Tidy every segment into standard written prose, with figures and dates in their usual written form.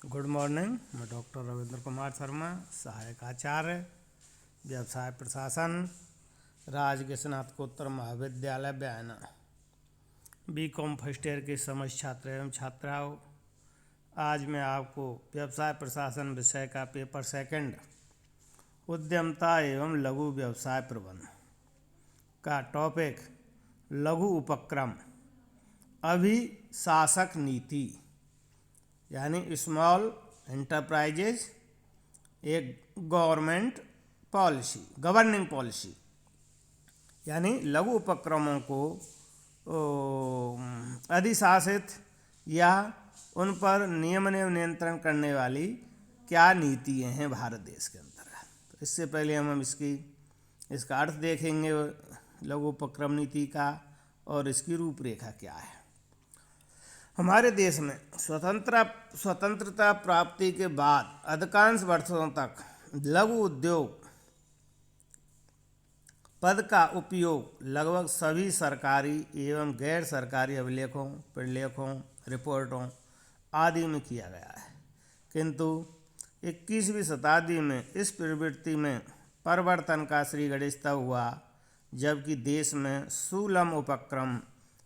Good morning. मैं doctor Ravindra Kumar Sharma, सहायक आचार्य, व्यवसाय प्रशासन, राजकीय स्नातकोत्तर महाविद्यालय बयाना, बीकॉम फर्स्ट ईयर के समस्त छात्र एवं छात्राओं, आज मैं आपको व्यवसाय प्रशासन विषय का पेपर सेकंड उद्यमता एवं लघु व्यवसाय प्रबंधन का टॉपिक लघु उपक्रम अभिशासक नीति यानी स्मॉल एंटरप्राइजेज एक गवर्निंग पॉलिसी यानी लघु उपक्रमों को अधिशासित या उन पर नियमन एवं नियंत्रण करने वाली क्या नीतियाँ हैं भारत देश के अंतर्गत। तो इससे पहले हम इसका अर्थ देखेंगे लघु उपक्रम नीति का और इसकी रूपरेखा क्या है। हमारे देश में स्वतंत्रता प्राप्ति के बाद अधिकांश वर्षों तक लघु उद्योग पद का उपयोग लगभग सभी सरकारी एवं गैर सरकारी अभिलेखों, प्रलेखों, रिपोर्टों आदि में किया गया है, किंतु 21वीं शताब्दी में इस प्रवृत्ति में परिवर्तन का श्रीगणेशता हुआ, जबकि देश में सुलम उपक्रम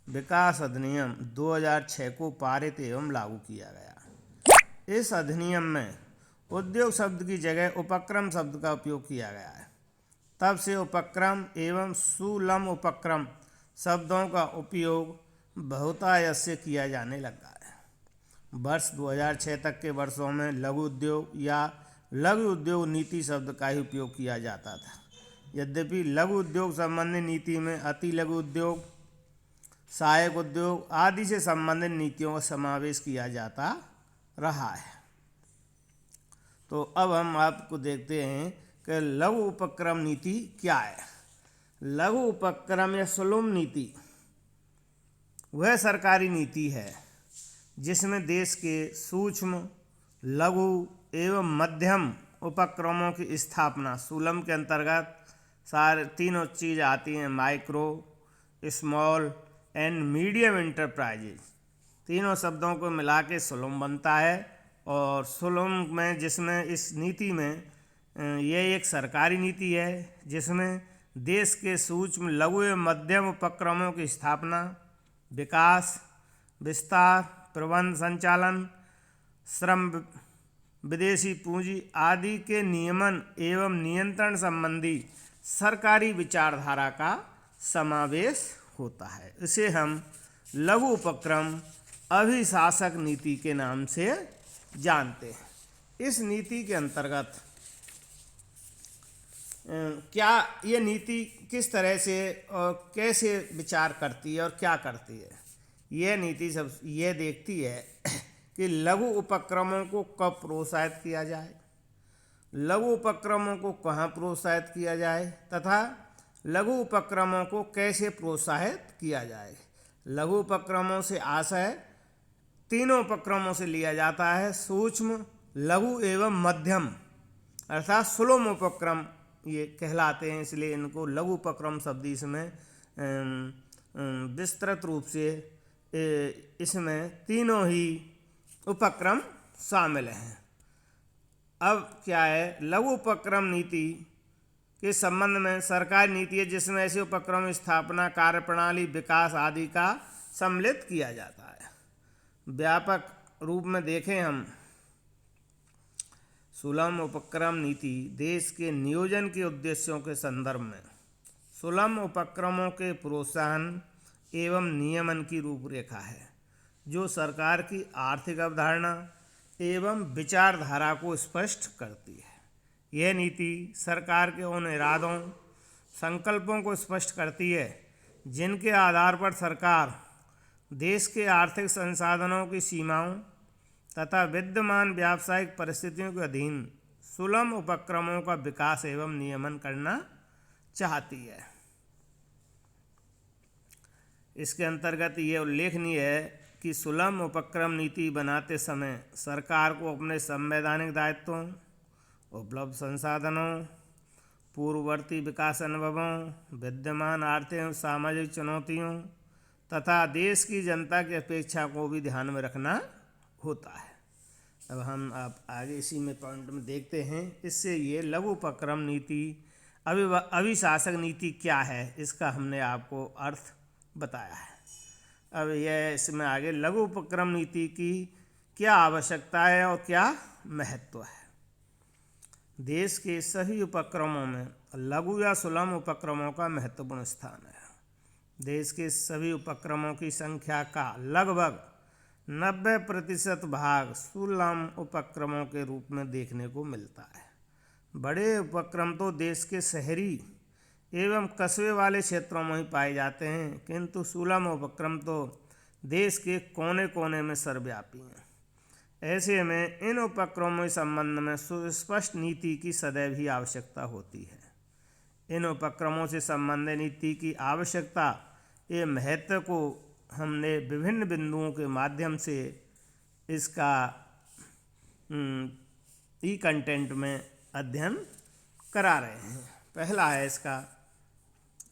विकास अधिनियम 2006 को पारित एवं लागू किया गया। इस अधिनियम में उद्योग शब्द की जगह उपक्रम शब्द का उपयोग किया गया है। तब से उपक्रम एवं सुलम उपक्रम शब्दों का उपयोग बहुतायत से किया जाने लगा है। वर्ष 2006 तक के वर्षों में लघु उद्योग या लघु उद्योग नीति शब्द का ही उपयोग किया जाता था। यद्यपि लघु उद्योग संबंधी नीति में अति लघु उद्योग, सहायक उद्योग आदि से संबंधित नीतियों का समावेश किया जाता रहा है। तो अब हम आपको देखते हैं कि लघु उपक्रम नीति क्या है। लघु उपक्रम या सुलम नीति वह सरकारी नीति है जिसमें देश के सूक्ष्म, लघु एवं मध्यम उपक्रमों की स्थापना, सुलम के अंतर्गत सारे तीनों चीज़ आती हैं, micro, small and medium enterprises, तीनों शब्दों को मिला के सुलम बनता है। और सुलम में जिसमें इस नीति में ये एक सरकारी नीति है जिसमें देश के सूक्ष्म, लघु एवं मध्यम उपक्रमों की स्थापना, विकास, विस्तार, प्रबंध, संचालन, श्रम, विदेशी पूंजी आदि के नियमन एवं नियंत्रण संबंधी सरकारी विचारधारा का समावेश होता है। इसे हम लघु उपक्रम अभिशासक नीति के नाम से जानते हैं। इस नीति के अंतर्गत क्या ये नीति किस तरह से और कैसे विचार करती है और क्या करती है। यह नीति सब ये देखती है कि लघु उपक्रमों को कब प्रोत्साहित किया जाए, लघु उपक्रमों को कहाँ प्रोत्साहित किया जाए तथा लघु उपक्रमों को कैसे प्रोत्साहित किया जाए। लघु उपक्रमों से आशय तीनों उपक्रमों से लिया जाता है, सूक्ष्म, लघु एवं मध्यम, अर्थात सुलम उपक्रम ये कहलाते हैं, इसलिए इनको लघु उपक्रम शब्द इसमें विस्तृत रूप से इसमें तीनों ही उपक्रम शामिल हैं। अब क्या है, लघु उपक्रम नीति के संबंध में सरकारी नीति है जिसमें ऐसे उपक्रम स्थापना, कार्यप्रणाली, विकास आदि का सम्मिलित किया जाता है। व्यापक रूप में देखें हम, सुलम उपक्रम नीति देश के नियोजन के उद्देश्यों के संदर्भ में सुलम उपक्रमों के प्रोत्साहन एवं नियमन की रूपरेखा है, जो सरकार की आर्थिक अवधारणा एवं विचारधारा को स्पष्ट करती है। यह नीति सरकार के उन इरादों, संकल्पों को स्पष्ट करती है जिनके आधार पर सरकार देश के आर्थिक संसाधनों की सीमाओं तथा विद्यमान व्यावसायिक परिस्थितियों के अधीन सुलम उपक्रमों का विकास एवं नियमन करना चाहती है। इसके अंतर्गत ये उल्लेखनीय है कि सुलम उपक्रम नीति बनाते समय सरकार को अपने संवैधानिक दायित्वों, उपलब्ध संसाधनों, पूर्ववर्ती विकास अनुभवों, विद्यमान आर्थिक एवं सामाजिक चुनौतियों तथा देश की जनता की अपेक्षा को भी ध्यान में रखना होता है। अब हम आप आगे इसी में पॉइंट में देखते हैं। इससे ये लघु उपक्रम नीति अभिशासक नीति क्या है, इसका हमने आपको अर्थ बताया है। अब यह इसमें आगे लघु उपक्रम नीति की क्या आवश्यकता है और क्या महत्व है। देश के सभी उपक्रमों में लघु या सुलभ उपक्रमों का महत्वपूर्ण स्थान है। देश के सभी उपक्रमों की संख्या का लगभग 90% भाग सुलभ उपक्रमों के रूप में देखने को मिलता है। बड़े उपक्रम तो देश के शहरी एवं कस्बे वाले क्षेत्रों में ही पाए जाते हैं, किंतु सुलभ उपक्रम तो देश के कोने कोने में सर्वव्यापी हैं। ऐसे में इन उपक्रमों के संबंध में सुस्पष्ट नीति की सदैव ही आवश्यकता होती है। इन उपक्रमों से संबंधित नीति की आवश्यकता ये महत्व को हमने विभिन्न बिंदुओं के माध्यम से इसका ई कंटेंट में अध्ययन करा रहे हैं। पहला है इसका,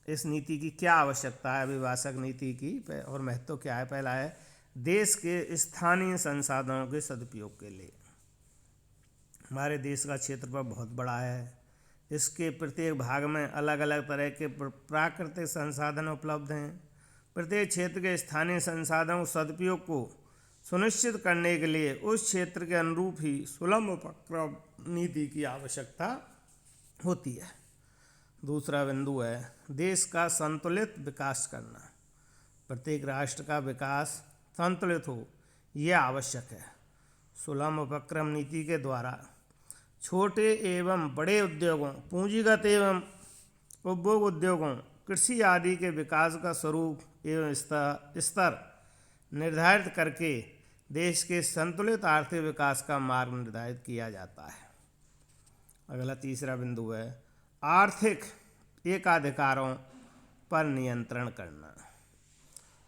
इस नीति की क्या आवश्यकता है, अभिभाषक नीति की, और महत्व क्या है। पहला है देश के स्थानीय संसाधनों के सदुपयोग के लिए। हमारे देश का क्षेत्रफल बहुत बड़ा है। इसके प्रत्येक भाग में अलग अलग तरह के प्राकृतिक संसाधन उपलब्ध हैं। प्रत्येक क्षेत्र के स्थानीय संसाधनों सदुपयोग को सुनिश्चित करने के लिए उस क्षेत्र के अनुरूप ही सुलभ उपक्रम नीति की आवश्यकता होती है। दूसरा बिंदु है देश का संतुलित विकास करना। प्रत्येक राष्ट्र का विकास संतुलित हो, यह आवश्यक है। सुलभ उपक्रम नीति के द्वारा छोटे एवं बड़े उद्योगों, पूंजीगत एवं उपभोग उद्योगों, कृषि आदि के विकास का स्वरूप एवं स्तर निर्धारित करके देश के संतुलित आर्थिक विकास का मार्ग निर्धारित किया जाता है। अगला तीसरा बिंदु है आर्थिक एकाधिकारों पर नियंत्रण करना।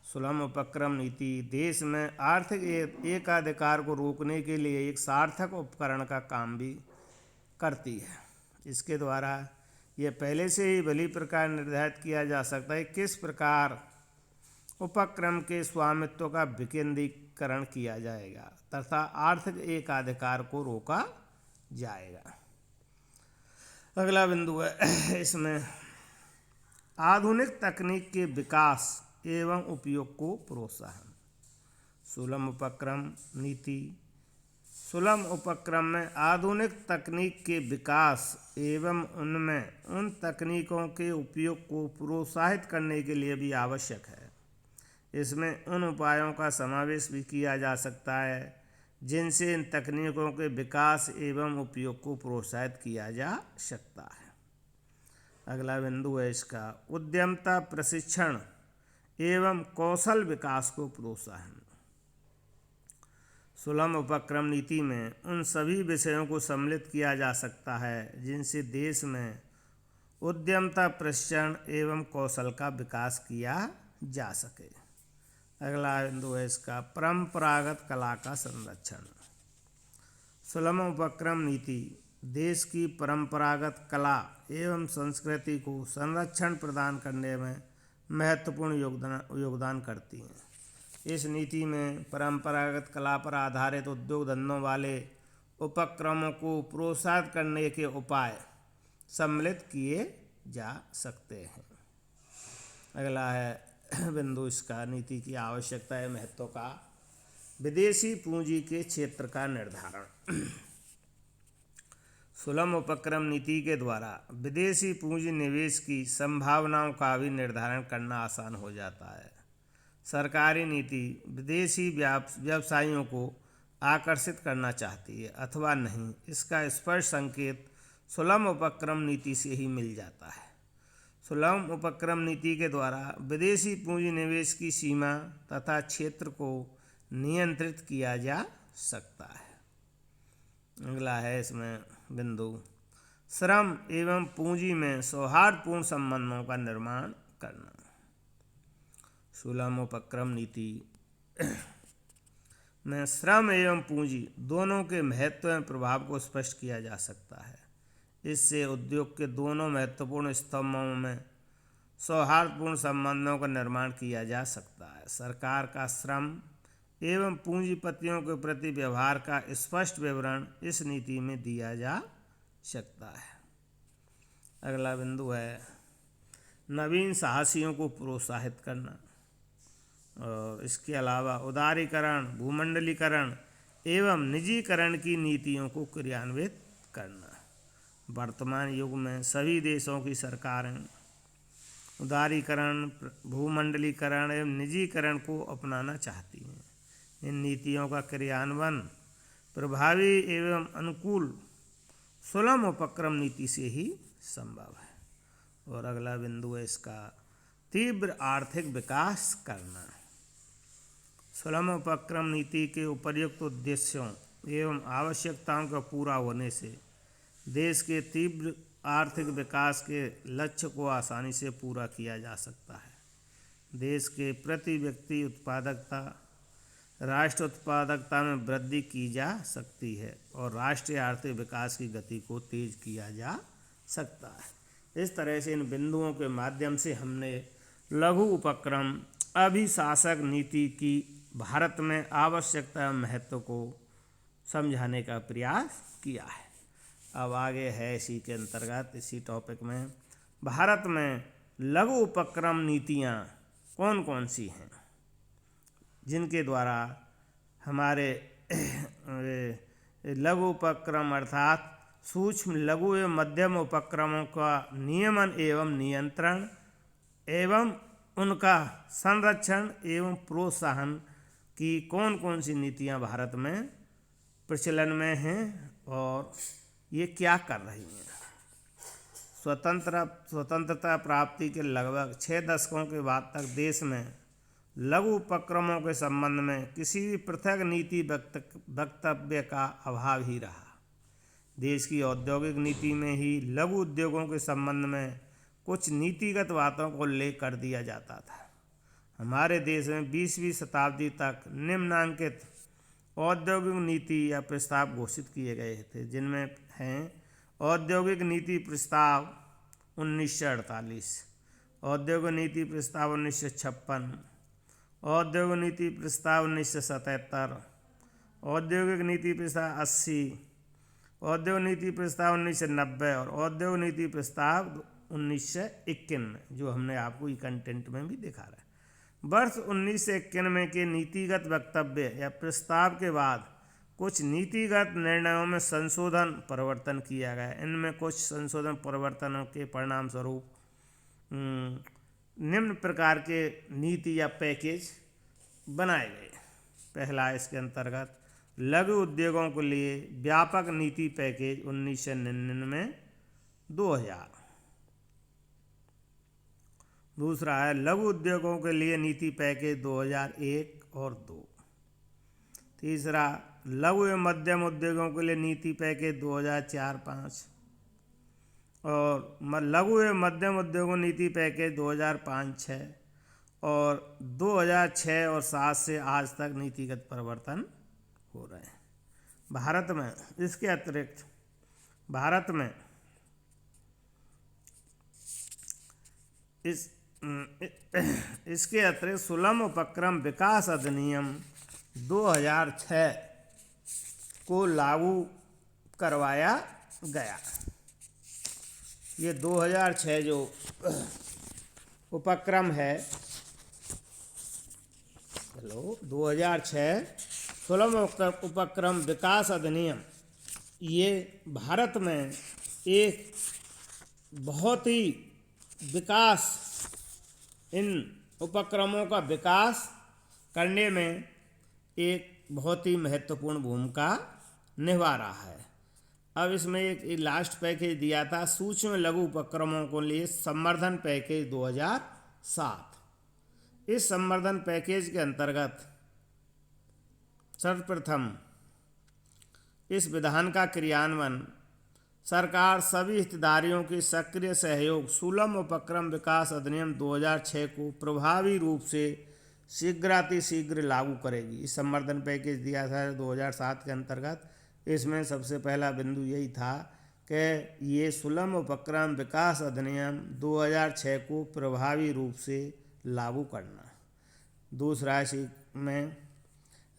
सुलभ उपक्रम नीति देश में आर्थिक एकाधिकार को रोकने के लिए एक सार्थक उपकरण का काम भी करती है। इसके द्वारा यह पहले से ही भली प्रकार निर्धारित किया जा सकता है किस प्रकार उपक्रम के स्वामित्व का विकेंद्रीकरण किया जाएगा तथा आर्थिक एकाधिकार को रोका जाएगा। अगला बिंदु है इसमें आधुनिक तकनीक के विकास एवं उपयोग को प्रोत्साहन। सुलभ उपक्रम नीति सुलभ उपक्रम में आधुनिक तकनीक के विकास एवं उनमें उन तकनीकों के उपयोग को प्रोत्साहित करने के लिए भी आवश्यक है। इसमें उन उपायों का समावेश भी किया जा सकता है जिनसे इन तकनीकों के विकास एवं उपयोग को प्रोत्साहित किया जा सकता है। अगला बिंदु है इसका उद्यमता प्रशिक्षण एवं कौशल विकास को प्रोत्साहन। सुलभ उपक्रम नीति में उन सभी विषयों को सम्मिलित किया जा सकता है जिनसे देश में उद्यमता प्रशिक्षण एवं कौशल का विकास किया जा सके। अगला बिंदु है इसका परंपरागत कला का संरक्षण। सुलभ उपक्रम नीति देश की परंपरागत कला एवं संस्कृति को संरक्षण प्रदान करने में महत्वपूर्ण योगदान करती हैं। इस नीति में परंपरागत कला पर आधारित उद्योग धंधों वाले उपक्रमों को प्रोत्साहित करने के उपाय सम्मिलित किए जा सकते हैं। अगला है बिंदु इसका नीति की आवश्यकता है महत्व का विदेशी पूंजी के क्षेत्र का निर्धारण। सुलभ उपक्रम नीति के द्वारा विदेशी पूंजी निवेश की संभावनाओं का भी निर्धारण करना आसान हो जाता है। सरकारी नीति विदेशी व्यवसायियों को आकर्षित करना चाहती है अथवा नहीं, इसका स्पष्ट संकेत सुलभ उपक्रम नीति से ही मिल जाता है। सुलभ उपक्रम नीति के द्वारा विदेशी पूंजी निवेश की सीमा तथा क्षेत्र को नियंत्रित किया जा सकता है। अगला है इसमें बिंदु श्रम एवं पूंजी में सौहार्दपूर्ण संबंधों का निर्माण करना। सुलभ उपक्रम नीति में श्रम एवं पूंजी दोनों के महत्व एवं प्रभाव को स्पष्ट किया जा सकता है। इससे उद्योग के दोनों महत्वपूर्ण स्तंभों में सौहार्दपूर्ण संबंधों का निर्माण किया जा सकता है। सरकार का श्रम एवं पूंजीपतियों के प्रति व्यवहार का स्पष्ट विवरण इस नीति में दिया जा सकता है। अगला बिंदु है नवीन साहसियों को प्रोत्साहित करना, और इसके अलावा उदारीकरण, भूमंडलीकरण एवं निजीकरण की नीतियों को क्रियान्वित करना। वर्तमान युग में सभी देशों की सरकारें उदारीकरण, भूमंडलीकरण एवं निजीकरण को अपनाना चाहती हैं। इन नीतियों का क्रियान्वयन प्रभावी एवं अनुकूल सुलभ उपक्रम नीति से ही संभव है। और अगला बिंदु है इसका तीव्र आर्थिक विकास करना। सुलभ उपक्रम नीति के उपर्युक्त उद्देश्यों एवं आवश्यकताओं का पूरा होने से देश के तीव्र आर्थिक विकास के लक्ष्य को आसानी से पूरा किया जा सकता है। देश के प्रति व्यक्ति उत्पादकता, राष्ट्र उत्पादकता में वृद्धि की जा सकती है और राष्ट्रीय आर्थिक विकास की गति को तेज किया जा सकता है। इस तरह से इन बिंदुओं के माध्यम से हमने लघु उपक्रम अभिशासक नीति की भारत में आवश्यकता एवं महत्व को समझाने का प्रयास किया है। अब आगे है इसी के अंतर्गत, इसी टॉपिक में भारत में लघु उपक्रम नीतियाँ कौन कौन सी हैं जिनके द्वारा हमारे लघु उपक्रम अर्थात सूक्ष्म, लघु एवं मध्यम उपक्रमों का नियमन एवं नियंत्रण एवं उनका संरक्षण एवं प्रोत्साहन की कौन कौन सी नीतियां भारत में प्रचलन में हैं और ये क्या कर रही हैं। स्वतंत्रता प्राप्ति के लगभग 6 दशकों के बाद तक देश में लघु उपक्रमों के संबंध में किसी भी पृथक नीति वक्तव्य का अभाव ही रहा। देश की औद्योगिक नीति में ही लघु उद्योगों के संबंध में कुछ नीतिगत बातों को उल्लेख कर दिया जाता था। हमारे देश में 20वीं शताब्दी तक निम्नांकित औद्योगिक नीति या प्रस्ताव घोषित किए गए थे, जिनमें हैं औद्योगिक नीति प्रस्ताव 1948, औद्योगिक नीति प्रस्ताव 1956, औद्योगिक नीति प्रस्ताव 1977, औद्योगिक नीति प्रस्ताव 80, औद्योगिक नीति प्रस्ताव 1990 और औद्योगिक नीति प्रस्ताव 1991, जो हमने आपको ई कंटेंट में भी दिखा रहा है। वर्ष 1991 के नीतिगत वक्तव्य या प्रस्ताव के बाद कुछ नीतिगत निर्णयों में संशोधन परिवर्तन किया गया। इनमें कुछ संशोधन परिवर्तनों के परिणाम स्वरूप निम्न प्रकार के नीति या पैकेज बनाए गए। पहला, इसके अंतर्गत लघु उद्योगों के लिए व्यापक नीति पैकेज 1999-2000। दूसरा है लघु उद्योगों के लिए नीति पैकेज 2001 और 2। तीसरा, लघु एवं मध्यम उद्योगों के लिए नीति पैकेज 2004-5 और लघु एवं मध्यम उद्योगों नीति पैकेज 2005-6 और 2006 और 7 से आज तक नीतिगत परिवर्तन हो रहे हैं भारत में। इसके अतिरिक्त भारत में इसके अतिरिक्त सुलभ उपक्रम विकास अधिनियम 2006 को लागू करवाया गया। ये 2006 जो उपक्रम है, 2006 सुलभ उपक्रम विकास अधिनियम, ये भारत में एक बहुत ही विकास, इन उपक्रमों का विकास करने में एक बहुत ही महत्वपूर्ण भूमिका निभा रहा है। अब इसमें एक लास्ट पैकेज दिया था सूक्ष्म लघु उपक्रमों को लिए संवर्धन पैकेज 2007। इस संवर्धन पैकेज के अंतर्गत सर्वप्रथम इस विधान का क्रियान्वयन सरकार सभी हितधारियों के सक्रिय सहयोग सुलभ उपक्रम विकास अधिनियम 2006 को प्रभावी रूप से शीघ्रातिशीघ्र लागू करेगी। इस संवर्धन पैकेज दिया था 2007 के अंतर्गत। इसमें सबसे पहला बिंदु यही था कि ये सुलभ उपक्रम विकास अधिनियम 2006 को प्रभावी रूप से लागू करना। दूसरा, इसी में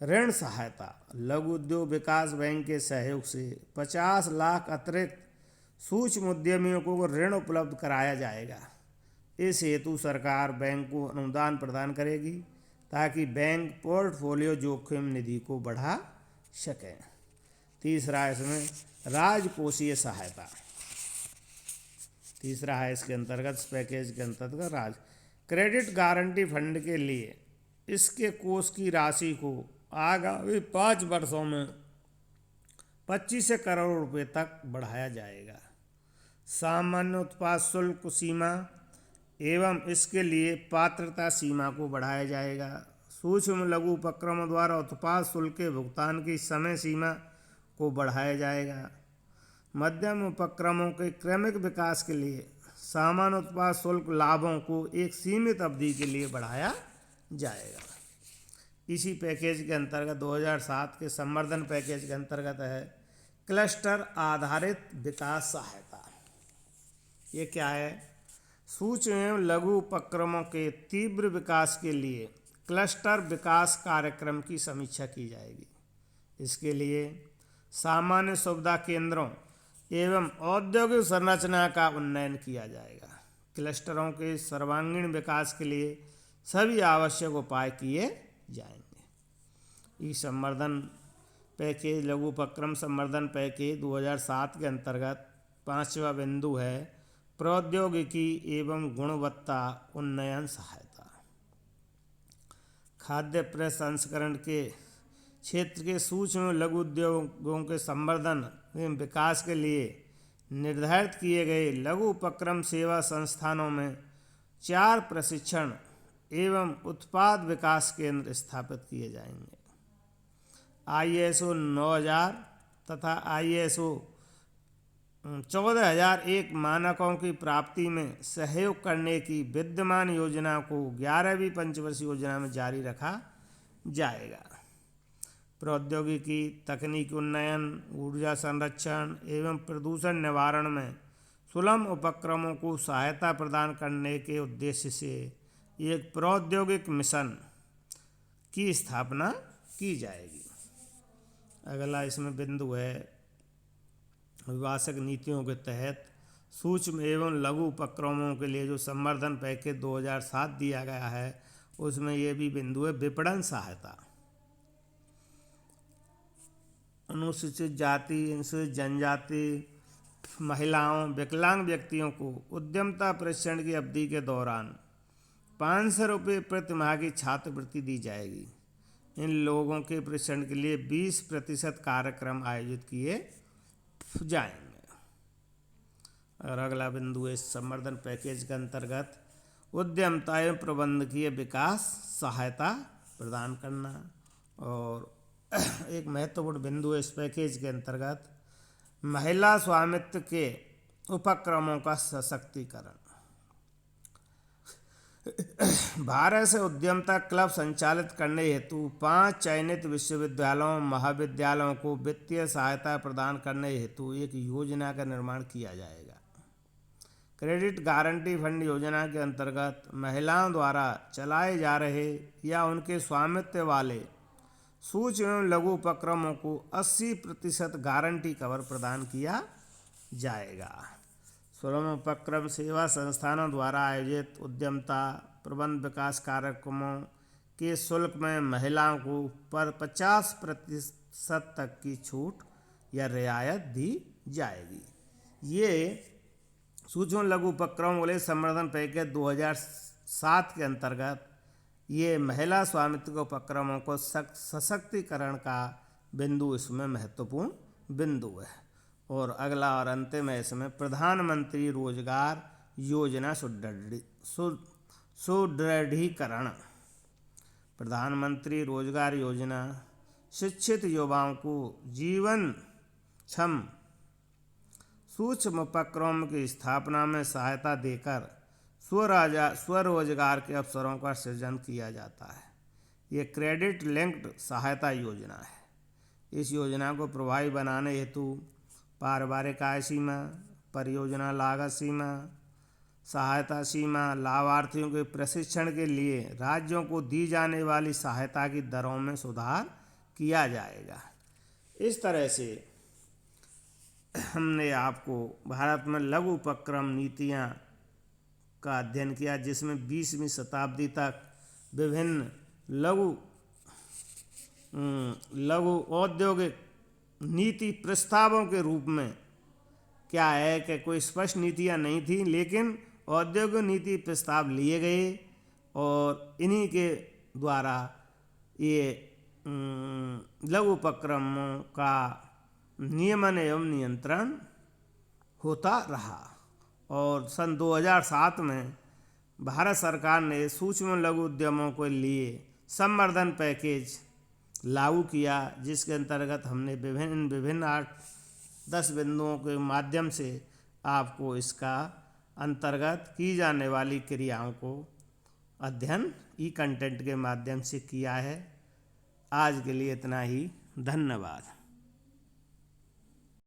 ऋण सहायता। लघु उद्योग विकास बैंक के सहयोग से 50 लाख अतिरिक्त सूक्ष्म उद्यमियों को ऋण उपलब्ध कराया जाएगा। इस हेतु सरकार बैंक को अनुदान प्रदान करेगी ताकि बैंक पोर्टफोलियो जोखिम निधि को बढ़ा सकें। तीसरा इसमें राजकोषीय सहायता। तीसरा है इसके अंतर्गत, इस पैकेज के अंतर्गत क्रेडिट गारंटी फंड के लिए इसके कोष की राशि को आगामी 5 वर्षों में 25 करोड़ रुपए तक बढ़ाया जाएगा। सामान्य उत्पाद शुल्क सीमा एवं इसके लिए पात्रता सीमा को बढ़ाया जाएगा। सूक्ष्म लघु उपक्रमों द्वारा उत्पाद शुल्क के भुगतान की समय सीमा को बढ़ाया जाएगा। मध्यम उपक्रमों के क्रमिक विकास के लिए सामान्य उत्पाद शुल्क लाभों को एक सीमित अवधि के लिए बढ़ाया जाएगा। इसी पैकेज के अंतर्गत 2007 के संवर्धन पैकेज के अंतर्गत है क्लस्टर आधारित विकास सहायता। ये क्या है? सूक्ष्म एवं लघु उपक्रमों के तीव्र विकास के लिए क्लस्टर विकास कार्यक्रम की समीक्षा की जाएगी। इसके लिए सामान्य सुविधा केंद्रों एवं औद्योगिक संरचना का उन्नयन किया जाएगा। क्लस्टरों के सर्वांगीण विकास के लिए सभी आवश्यक उपाय किए जाएंगे। इस संवर्धन पैकेज, लघु उपक्रम संवर्धन पैकेज 2007 के अंतर्गत 5वां बिंदु है प्रौद्योगिकी एवं गुणवत्ता उन्नयन सहायता। खाद्य प्रसंस्करण के क्षेत्र के सूक्ष्म लघु उद्योगों के संवर्धन एवं विकास के लिए निर्धारित किए गए लघु उपक्रम सेवा संस्थानों में 4 प्रशिक्षण एवं उत्पाद विकास केंद्र स्थापित किए जाएंगे। ISO 9000 तथा ISO 14001 मानकों की प्राप्ति में सहयोग करने की विद्यमान योजना को 11वीं पंचवर्षीय योजना में जारी रखा जाएगा। प्रौद्योगिकी, तकनीकी उन्नयन, ऊर्जा संरक्षण एवं प्रदूषण निवारण में सुलभ उपक्रमों को सहायता प्रदान करने के उद्देश्य से एक प्रौद्योगिक मिशन की स्थापना की जाएगी। अगला इसमें बिंदु है विकासक नीतियों के तहत सूक्ष्म एवं लघु उपक्रमों के लिए जो संवर्धन पैकेज 2007 दिया गया है उसमें ये भी बिंदु है विपणन सहायता। अनुसूचित जाति, अनुसूचित जनजाति, महिलाओं, विकलांग व्यक्तियों को उद्यमता प्रशिक्षण की अवधि के दौरान 500 रुपये प्रति माह की छात्रवृत्ति दी जाएगी। इन लोगों के प्रशिक्षण के लिए 20% कार्यक्रम आयोजित किए जाएंगे। और अगला बिंदु है इस संवर्धन पैकेज के अंतर्गत उद्यमता एवं प्रबंधकीय विकास सहायता प्रदान करना। और एक महत्वपूर्ण बिंदु है इस पैकेज के अंतर्गत महिला स्वामित्व के उपक्रमों का सशक्तिकरण। भारत से उद्यमता क्लब संचालित करने हेतु 5 चयनित विश्वविद्यालयों महाविद्यालयों को वित्तीय सहायता प्रदान करने हेतु एक योजना का निर्माण किया जाएगा। क्रेडिट गारंटी फंड योजना के अंतर्गत महिलाओं द्वारा चलाए जा रहे या उनके स्वामित्व वाले सूक्ष्म एवं लघु उपक्रमों को 80% गारंटी कवर प्रदान किया जाएगा। सुलभ उपक्रम सेवा संस्थानों द्वारा आयोजित उद्यमता प्रबंध विकास कार्यक्रमों के शुल्क में महिलाओं को पर 50% तक की छूट या रियायत दी जाएगी। ये सूक्ष्म लघु उपक्रम वाले संवर्धन पैकेज 2007 के अंतर्गत ये महिला स्वामित्व उपक्रमों को सशक्तिकरण का बिंदु इसमें महत्वपूर्ण बिंदु है। और अगला और अंतिम है इसमें प्रधानमंत्री रोजगार योजना सुदृढ़ीकरण। प्रधानमंत्री रोजगार योजना शिक्षित युवाओं को जीवनक्षम सूक्ष्म उपक्रम की स्थापना में सहायता देकर स्वरोजगार के अवसरों का सृजन किया जाता है। ये क्रेडिट लिंक्ड सहायता योजना है। इस योजना को प्रभावी बनाने हेतु पारिवारिक आय सीमा, परियोजना लागत सीमा, सहायता सीमा, लाभार्थियों के प्रशिक्षण के लिए राज्यों को दी जाने वाली सहायता की दरों में सुधार किया जाएगा। इस तरह से हमने आपको भारत में लघु उपक्रम नीतियाँ का अध्ययन किया, जिसमें 20वीं शताब्दी तक विभिन्न लघु औद्योगिक नीति प्रस्तावों के रूप में क्या है कि कोई स्पष्ट नीतियाँ नहीं थी, लेकिन औद्योगिक नीति प्रस्ताव लिए गए और इन्हीं के द्वारा ये लघु उपक्रमों का नियमन एवं नियंत्रण होता रहा। और सन 2007 में भारत सरकार ने सूक्ष्म लघु उद्यमों के लिए संवर्धन पैकेज लागू किया, जिसके अंतर्गत हमने विभिन्न 8-10 बिंदुओं के माध्यम से आपको इसका अंतर्गत की जाने वाली क्रियाओं को अध्ययन ई कंटेंट के माध्यम से किया है। आज के लिए इतना ही, धन्यवाद।